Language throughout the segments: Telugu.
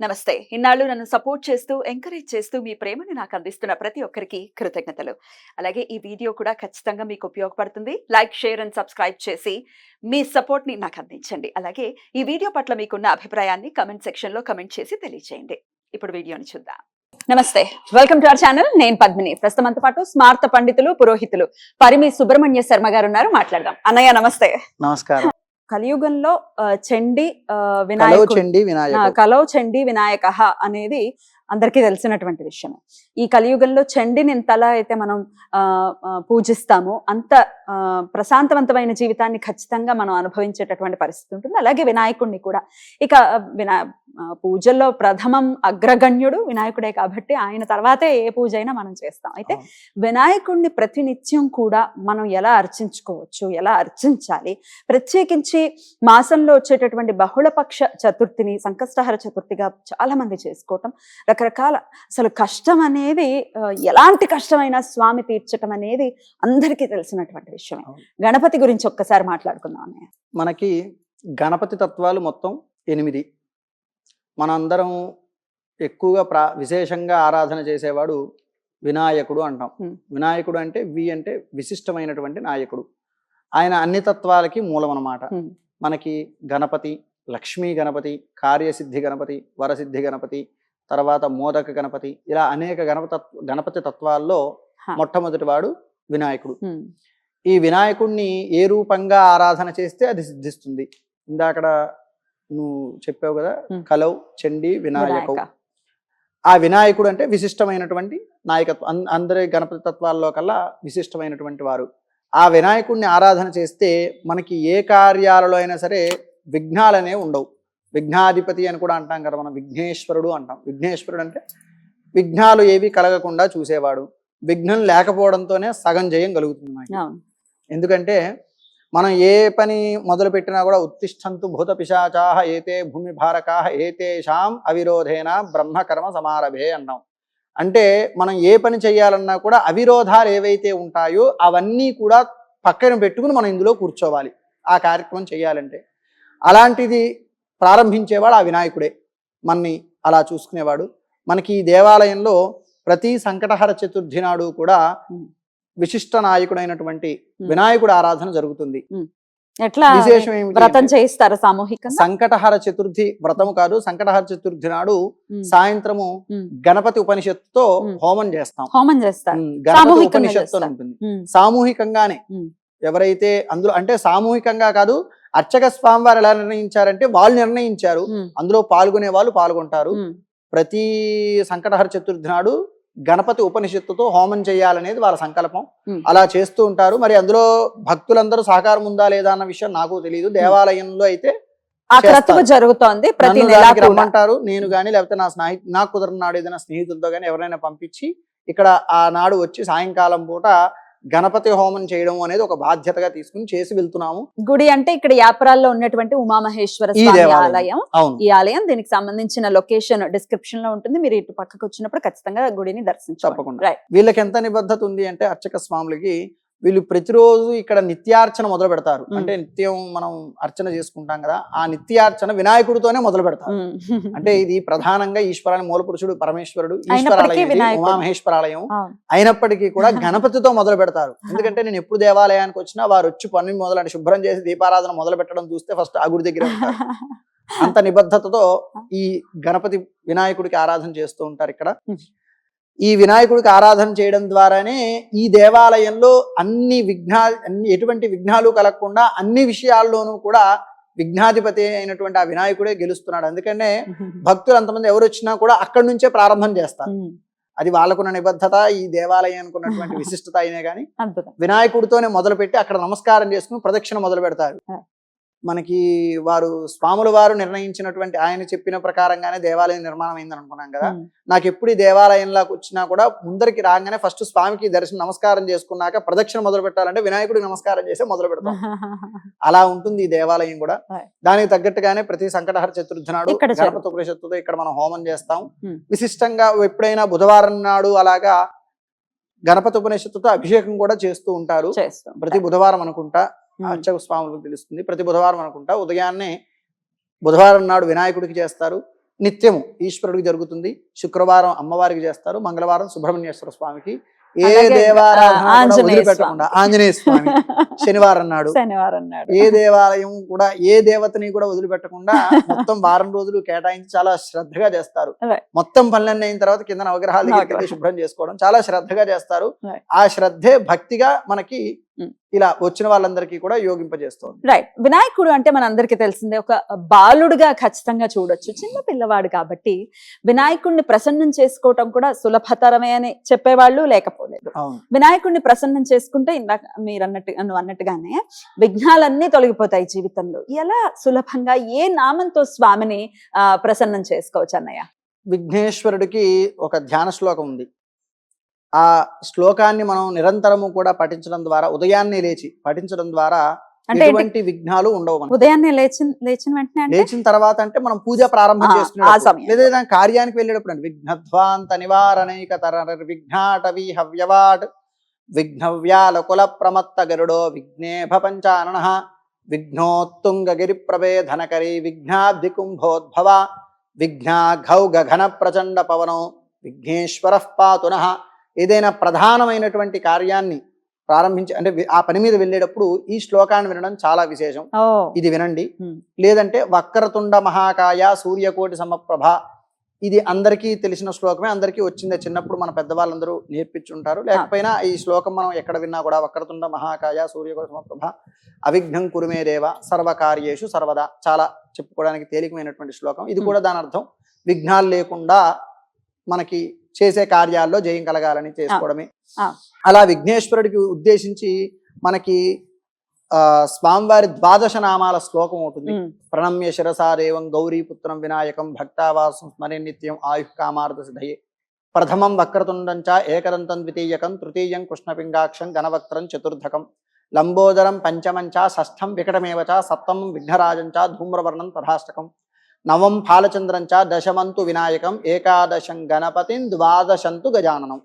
నమస్తే. ఇన్నాళ్ళు నన్ను సపోర్ట్ చేస్తూ, ఎంకరేజ్ చేస్తూ మీ ప్రేమను నాకు అందిస్తున్న ప్రతి ఒక్కరికి కృతజ్ఞతలు. అలాగే ఈ వీడియో కూడా ఖచ్చితంగా మీకు ఉపయోగపడుతుంది. లైక్, షేర్ అండ్ సబ్స్క్రైబ్ చేసి మీ సపోర్ట్‌ని నాకు అందించండి. అలాగే ఈ వీడియో పట్ల మీకున్న అభిప్రాయాన్ని కామెంట్ సెక్షన్‌లో కామెంట్ చేసి తెలియజేయండి. ఇప్పుడు వీడియోని చూద్దాం. నమస్తే. Welcome to our channel. నేను పద్మిని. ప్రస్తుతం మనతో పాటు స్మార్త పండితులు, పురోహితులు పరిమి సుబ్రహ్మణ్య శర్మ గారు ఉన్నారు. మాట్లాడదాం. అన్నయ్య నమస్తే. నమస్కారం. కలియుగంలో చండి కలౌ చండి వినాయక అనేది అందరికీ తెలిసినటువంటి విషయం. ఈ కలియుగంలో చండిని ఎంతలా అయితే మనం పూజిస్తామో అంత ప్రశాంతవంతమైన జీవితాన్ని ఖచ్చితంగా మనం అనుభవించేటటువంటి పరిస్థితి ఉంటుంది. అలాగే వినాయకుడిని కూడా ఇక పూజల్లో ప్రథమం అగ్రగణ్యుడు వినాయకుడే కాబట్టి ఆయన తర్వాతే ఏ పూజ అయినా మనం చేస్తాం. అయితే వినాయకుడిని ప్రతినిత్యం కూడా మనం ఎలా అర్చించుకోవచ్చు, ఎలా అర్చించాలి, ప్రత్యేకించి మాసంలో వచ్చేటటువంటి బహుళపక్ష చతుర్థిని సంకష్టహర చతుర్థిగా చాలా మంది చేసుకోవటం, రకరకాల అసలు కష్టం అనేది ఎలాంటి కష్టమైనా స్వామి తీర్చటం అనేది అందరికీ తెలిసినటువంటి విషయమే. గణపతి గురించి ఒక్కసారి మాట్లాడుకుందాం అన్నయ్య. మనకి గణపతి తత్వాలు మొత్తం 8. మనందరం ఎక్కువగా విశేషంగా ఆరాధన చేసేవాడు వినాయకుడు అంటాం. వినాయకుడు అంటే అంటే విశిష్టమైనటువంటి నాయకుడు. ఆయన అన్ని తత్వాలకి మూలం అన్నమాట. మనకి గణపతి, లక్ష్మీ గణపతి, కార్యసిద్ధి గణపతి, వరసిద్ధి గణపతి, తర్వాత మోదక గణపతి, ఇలా అనేక గణపతి తత్వాల్లో మొట్టమొదటి వాడు వినాయకుడు. ఈ వినాయకుడిని ఏ రూపంగా ఆరాధన చేస్తే అది సిద్ధిస్తుంది. ఇందాకడ నువ్వు చెప్పావు కదా, కలౌ చండి వినాయకం. ఆ వినాయకుడు అంటే విశిష్టమైనటువంటి నాయకత్వం. అందరి గణపతి తత్వాల్లో కల్లా విశిష్టమైనటువంటి వారు. ఆ వినాయకుడిని ఆరాధన చేస్తే మనకి ఏ కార్యాలలో అయినా సరే విఘ్నాలనే ఉండవు. విఘ్నాధిపతి అని కూడా అంటాం కదా, మనం విఘ్నేశ్వరుడు అంటాం. విఘ్నేశ్వరుడు అంటే విఘ్నాలు ఏవి కలగకుండా చూసేవాడు. విఘ్నం లేకపోవడంతోనే సగం జయం కలుగుతుంది మనకి. ఎందుకంటే మనం ఏ పని మొదలు పెట్టినా కూడా ఉత్తిష్టంతు భూత పిశాచాహ ఏతే భూమి భారకాహ ఏతేషాం అవిరోధేన బ్రహ్మకర్మ సమారభే అన్నాం. అంటే మనం ఏ పని చేయాలన్నా కూడా అవిరోధాలు ఏవైతే ఉంటాయో అవన్నీ కూడా పక్కన పెట్టుకుని మనం ఇందులో కూర్చోవాలి ఆ కార్యక్రమం చేయాలంటే. అలాంటిది ప్రారంభించేవాడు ఆ వినాయకుడే, మనని అలా చూసుకునేవాడు. మనకి ఈ దేవాలయంలో ప్రతి సంకటహర చతుర్థి నాడు కూడా విశిష్ట నాయకుడైనటువంటి వినాయకుడు ఆరాధన జరుగుతుంది. ఎట్లా విశేషం వ్రతం చేయిస్తారు సామూహికంగా? సంకటహర చతుర్థి వ్రతము కాదు, సంకటహర చతుర్థి నాడు సాయంత్రము గణపతి ఉపనిషత్తుతో హోమం చేస్తాం. గణపతి ఉపనిషత్తు ఉంటుంది. సామూహికంగానే ఎవరైతే అందులో, అంటే సామూహికంగా కాదు, అర్చక స్వామి వారు ఎలా నిర్ణయించారంటే వాళ్ళు నిర్ణయించారు, అందులో పాల్గొనే వాళ్ళు పాల్గొంటారు. ప్రతి సంకటహర చతుర్థి నాడు గణపతి ఉపనిషత్తుతో హోమం చేయాలనేది వాళ్ళ సంకల్పం. అలా చేస్తూ ఉంటారు. మరి అందులో భక్తులందరూ సహకారం ఉందా లేదా అన్న విషయం నాకు తెలియదు. దేవాలయంలో అయితే జరుగుతోంది. రమ్మంటారు. నేను గాని లేకపోతే నాకు కుదరనాడు ఏదైనా స్నేహితులతో గానీ ఎవరైనా పంపించి ఇక్కడ ఆ నాడు వచ్చి సాయంకాలం పూట గణపతి హోమం చేయడం అనేది ఒక బాధ్యతగా తీసుకుని చేసి వెళ్తున్నాము. గుడి అంటే ఇక్కడ యాపరాల్లో ఉన్నటువంటి ఉమామహేశ్వర స్వామి ఆలయం. ఈ ఆలయం, దీనికి సంబంధించిన లొకేషన్ డిస్క్రిప్షన్ లో ఉంటుంది. మీరు ఇటు పక్కకు వచ్చినప్పుడు ఖచ్చితంగా గుడిని దర్శించండి. తప్పకుండా. వీళ్ళకి ఎంత నిబద్ధత ఉంది అంటే అర్చక స్వాములకి, వీళ్ళు ప్రతిరోజు ఇక్కడ నిత్యార్చన మొదలు పెడతారు. అంటే నిత్యం మనం అర్చన చేసుకుంటాం కదా, ఆ నిత్యార్చన వినాయకుడితోనే మొదలు పెడతారు. అంటే ఇది ప్రధానంగా ఈశ్వరాన్ని మూలపురుషుడు పరమేశ్వరుడు ఈశ్వరాలయం, ఉమామహేశ్వరాలయం అయినప్పటికీ కూడా గణపతితో మొదలు పెడతారు. ఎందుకంటే నేను ఎప్పుడు దేవాలయానికి వచ్చినా వారు వచ్చి పని మొదలంటే శుభ్రం చేసి దీపారాధన మొదలు పెట్టడం చూస్తే ఫస్ట్ ఆ గుడి దగ్గర అంత నిబద్ధతతో ఈ గణపతి వినాయకుడికి ఆరాధన చేస్తూ ఉంటారు. ఇక్కడ ఈ వినాయకుడికి ఆరాధన చేయడం ద్వారానే ఈ దేవాలయంలో ఎటువంటి విఘ్నాలు కలగకుండా అన్ని విషయాల్లోనూ కూడా విఘ్నాధిపతి అయినటువంటి ఆ వినాయకుడే గెలుస్తున్నాడు. అందుకనే భక్తులు అంతమంది ఎవరు వచ్చినా కూడా అక్కడి నుంచే ప్రారంభం చేస్తారు. అది వాళ్ళకున్న నిబద్ధత, ఈ దేవాలయానికి ఉన్నటువంటి విశిష్టత అయినే కానీ వినాయకుడితోనే మొదలుపెట్టి అక్కడ నమస్కారం చేసుకుని ప్రదక్షిణ మొదలు పెడతారు. మనకి వారు స్వాముల వారు నిర్ణయించినటువంటి, ఆయన చెప్పిన ప్రకారంగానే దేవాలయం నిర్మాణం అయిందని అనుకున్నాం కదా. నాకు ఎప్పుడు ఈ దేవాలయంలోకి వచ్చినా కూడా ముందరికి రాగానే ఫస్ట్ స్వామికి నమస్కారం చేసుకున్నాక ప్రదక్షిణ మొదలు పెట్టాలంటే వినాయకుడికి నమస్కారం చేసి మొదలు పెడతాం. అలా ఉంటుంది ఈ దేవాలయం కూడా. దానికి తగ్గట్టుగానే ప్రతి సంకటహర చతుర్థి నాడు గణపతి ఉపనిషత్తుతో ఇక్కడ మనం హోమం చేస్తాం. విశిష్టంగా ఎప్పుడైనా బుధవారం నాడు అలాగా గణపతి ఉపనిషత్తుతో అభిషేకం కూడా చేస్తూ ఉంటారు. ప్రతి బుధవారం అనుకుంటా, అర్చక స్వాములకు తెలుస్తుంది. ప్రతి బుధవారం అనుకుంటా ఉదయాన్నే బుధవారం నాడు వినాయకుడికి చేస్తారు, నిత్యము ఈశ్వరుడికి జరుగుతుంది. శుక్రవారం అమ్మవారికి చేస్తారు, మంగళవారం సుబ్రహ్మణ్యేశ్వర స్వామికి. ఏ అలాగే, దేవారాధన కూడా ఆంజనేయ వదిలిపెట్టకుండా ఆంజనేయ స్వామి శనివారం నాడు, శనివారం నాడు ఏ దేవాలయం కూడా ఏ దేవతని కూడా వదిలిపెట్టకుండా మొత్తం వారం రోజులు కేటాయించి చాలా శ్రద్ధగా చేస్తారు. Right. మొత్తం పనులన్నీ అయిన తర్వాత కింద నవగ్రహాల దగ్గరికి వెళ్ళి నవగ్రహాలు. శుభ్రం చేసుకోవడం చాలా శ్రద్ధగా చేస్తారు. Right. ఆ శ్రద్ధే భక్తిగా మనకి Mm. ఇలా వచ్చిన వాళ్ళందరికీ కూడా యోగింపజేస్తుంది. రైట్. వినాయకుడు అంటే మన అందరికీ తెలిసిందే, ఒక బాలుడుగా ఖచ్చితంగా చూడొచ్చు. చిన్న పిల్లవాడు కాబట్టి వినాయకుడిని ప్రసన్నం చేసుకోవటం కూడా సులభతరమే అని చెప్పేవాళ్ళు లేకపోలేదు. అవును, వినాయకుడిని ప్రసన్నం చేసుకుంటే ఇందాక నువ్వు అన్నట్టుగానే విఘ్నాలన్నీ తొలగిపోతాయి జీవితంలో. ఎలా సులభంగా ఏ నామంతో స్వామిని ప్రసన్నం చేసుకోవచ్చు అన్నయ్య? విఘ్నేశ్వరుడికి ఒక ధ్యాన శ్లోకం ఉంది. ఆ శ్లోకాన్ని మనం నిరంతరము కూడా పఠించడం ద్వారా, ఉదయాన్నే లేచి పఠించడం ద్వారా అంటే ఎటువంటి విఘ్నాలు ఉండవు మనకు. ఉదయాన్నే లేచిన వెంటనే అంటే లేచిన తర్వాత అంటే మనం పూజ ప్రారంభం ఆ చేసుకునేటప్పుడు, సమయం. లేదా ఏదైనా కార్యానికి వెళ్ళేటప్పుడు అండి. విఘ్నధ్వాంత నివారణైక తర విఘ్నాటవి హవ్యవాట్ విఘ్నవ్యాలకుల ప్రమత్త గరుడో విఘ్నేభ పంచానన విఘ్నోత్తుంగగిరి ప్రభేధనకరి విఘ్నాబ్ధి కుంభోద్భవ విఘ్నాఘౌ గగన ప్రచండ పవనో విఘ్నేశ్వర పాతునః. ఏదైనా ప్రధానమైనటువంటి కార్యాన్ని ప్రారంభించి అంటే ఆ పని మీద వెళ్ళేటప్పుడు ఈ శ్లోకాన్ని వినడం చాలా విశేషం. ఓ ఇది వినండి. లేదంటే వక్రతుండ మహాకాయ సూర్యకోటి సమప్రభ, ఇది అందరికీ తెలిసిన శ్లోకమే, అందరికీ వచ్చిందే. చిన్నప్పుడు మన పెద్దవాళ్ళందరూ నేర్పించుంటారు. లేకపోయినా ఈ శ్లోకం మనం ఎక్కడ విన్నా కూడా వక్రతుండ మహాకాయ సూర్యకోటి సమప్రభ అవిఘ్నం కురుమే దేవ సర్వకార్యేషు సర్వదా, చాలా చెప్పుకోవడానికి తేలికమైనటువంటి శ్లోకం. ఇది కూడా దాని అర్థం విఘ్నాలు లేకుండా మనకి చేసే కార్యాల్లో జయం కలగాలని చేసుకోవడమే. అలా విఘ్నేశ్వరుడికి ఉద్దేశించి మనకి స్వామివారి ద్వాదశ నామాల శ్లోకం ఉంటుంది. ప్రణమ్య శిరసాదేవం గౌరీపుత్రం వినాయకం భక్తావాసం స్మరే నిత్యం ఆయు కామార్థ సిద్ధయే. ప్రథమం వక్రతుండం చ ఏకదంతం ద్వితీయకం తృతీయం కృష్ణపింగాక్షం ఘనవక్త్రం చతుర్థకం లంబోదరం పంచమం చ షష్ఠం వికటమేవ చ సప్తమం విఘ్నరాజం చ ధూమ్రవర్ణం తథాష్టకం నవం ఫాలచంద్రం చ దశమంతు వినాయకం ఏకాదశం గణపతిం ద్వాదశంతు గజాననం.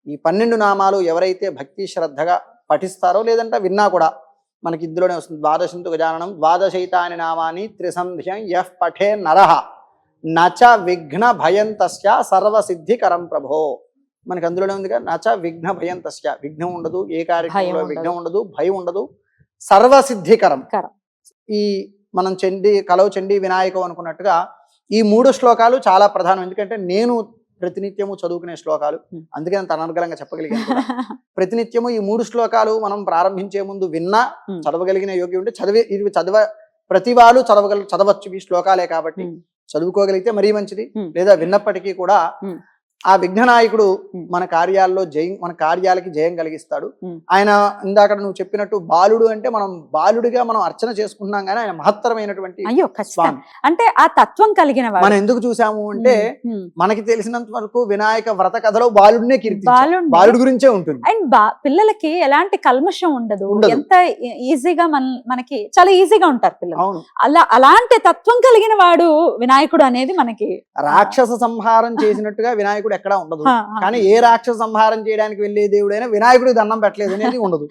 ఈ 12 నామాలు ఎవరైతే భక్తి శ్రద్ధగా పఠిస్తారో, లేదంటే విన్నా కూడా మనకి ఇందులోనే వస్తుంది. ద్వాదశంతు గజాననం ద్వాదశైతాని నామాని త్రిసంధ్యం యః పఠే నరః నచ విఘ్న భయం తస్య సర్వసిద్ధికరం ప్రభో. మనకి అందులోనే ఉందిగా, నచ విఘ్న భయం తస్య, విఘ్నం ఉండదు, ఏ కార్యక్రమంలో విఘ్నం ఉండదు, భయం ఉండదు, సర్వసిద్ధికరం. ఈ మనం కలవు చండీ వినాయకం అనుకున్నట్టుగా ఈ 3 శ్లోకాలు చాలా ప్రధానం. ఎందుకంటే నేను ప్రతినిత్యము చదువుకునే శ్లోకాలు, అందుకే అంత అనర్గళంగా చెప్పగలిగాను. ప్రతినిత్యము ఈ 3 శ్లోకాలు మనం ప్రారంభించే ముందు విన్నా చదవగలిగిన యోగ్యం ఉంటే ఇవి ప్రతి వాళ్ళు చదవచ్చు ఈ శ్లోకాలే కాబట్టి చదువుకోగలిగితే మరీ మంచిది. లేదా విన్నప్పటికీ కూడా ఆ విఘ్ననాయకుడు మన కార్యాలకి జయం కలిగిస్తాడు. ఆయన ఇందాక నువ్వు చెప్పినట్టు బాలుడు అంటే మనం బాలుడిగా మనం అర్చన చేసుకుంటున్నాం, కానీ ఆయన మహత్తరమైనటువంటి స్వామి. అంటే ఆ తత్వం కలిగిన మనం ఎందుకు చూసాము అంటే మనకి తెలిసినంత వరకు వినాయక వ్రత కథలో బాలుడినే కీర్తించారు, బాలుడు గురించే ఉంటుంది. అండ్ పిల్లలకి ఎలాంటి కల్మషం ఉండదు, ఎంత ఈజీగా మనకి చాలా ఈజీగా ఉంటారు పిల్లలు. అవును, అలాంటి తత్వం కలిగిన వాడు వినాయకుడు అనేది మనకి. రాక్షస సంహారం చేసినట్టుగా వినాయకుడు ఎక్కడా ఉండదు, కానీ ఏ రాక్షస సంహారం చేయడానికి వెళ్ళే దేవుడైనా వినాయకుడికి దండం పెట్టలేదు అనేది ఉండదు.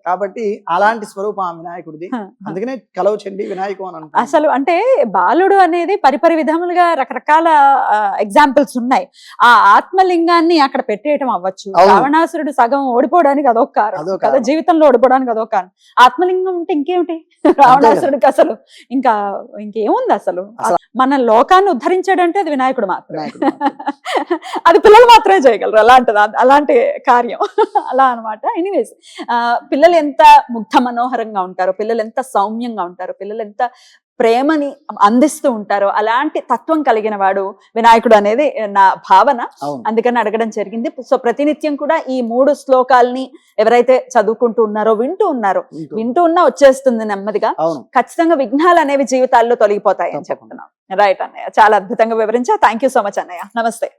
కాబట్టి అలాంటి స్వరూపం ఆ వినాయకుడిది. అందుకనే కలవు చండీ వినాయకం అని అంటారు. అసలు అంటే బాలుడు అనేది పరిపరి విధములుగా రకరకాల ఎగ్జాంపుల్స్ ఉన్నాయి. ఆ ఆత్మలింగాన్ని అక్కడ పెట్టేయటం అవ్వచ్చు, రావణాసురుడు సగం ఓడిపోవడానికి అదొక కారణం కదా, జీవితంలో ఓడిపోవడానికి అదొక కారణం. ఆత్మలింగం అంటే ఇంకేమిటి, రావణాసురుడికి అసలు ఇంకేముంది అసలు. మన లోకాన్ని ఉద్ధరించాడంటే అది వినాయకుడు మాత్రమే. అది పిల్లలు మాత్రమే చేయగలరు అలాంటి కార్యం. అలా అనమాట. ఎనీవేస్, పిల్లలు ఎంత ముగ్ధ మనోహరంగా ఉంటారో, పిల్లలు ఎంత సౌమ్యంగా ఉంటారో, పిల్లలు ఎంత ప్రేమని అందిస్తూ ఉంటారో, అలాంటి తత్వం కలిగిన వాడు వినాయకుడు అనేది నా భావన. అందుకని అడగడం జరిగింది. సో ప్రతినిత్యం కూడా ఈ 3 శ్లోకాలని ఎవరైతే చదువుకుంటూ ఉన్నారో, వింటూ ఉన్నా వచ్చేస్తుంది నెమ్మదిగా. ఖచ్చితంగా విఘ్నాలు అనేవి జీవితాల్లో తొలగిపోతాయి అని చెప్తున్నాం. రైట్ అన్నయ్య, చాలా అద్భుతంగా వివరించా. థ్యాంక్ యూ సో మచ్ అన్నయ్య. నమస్తే.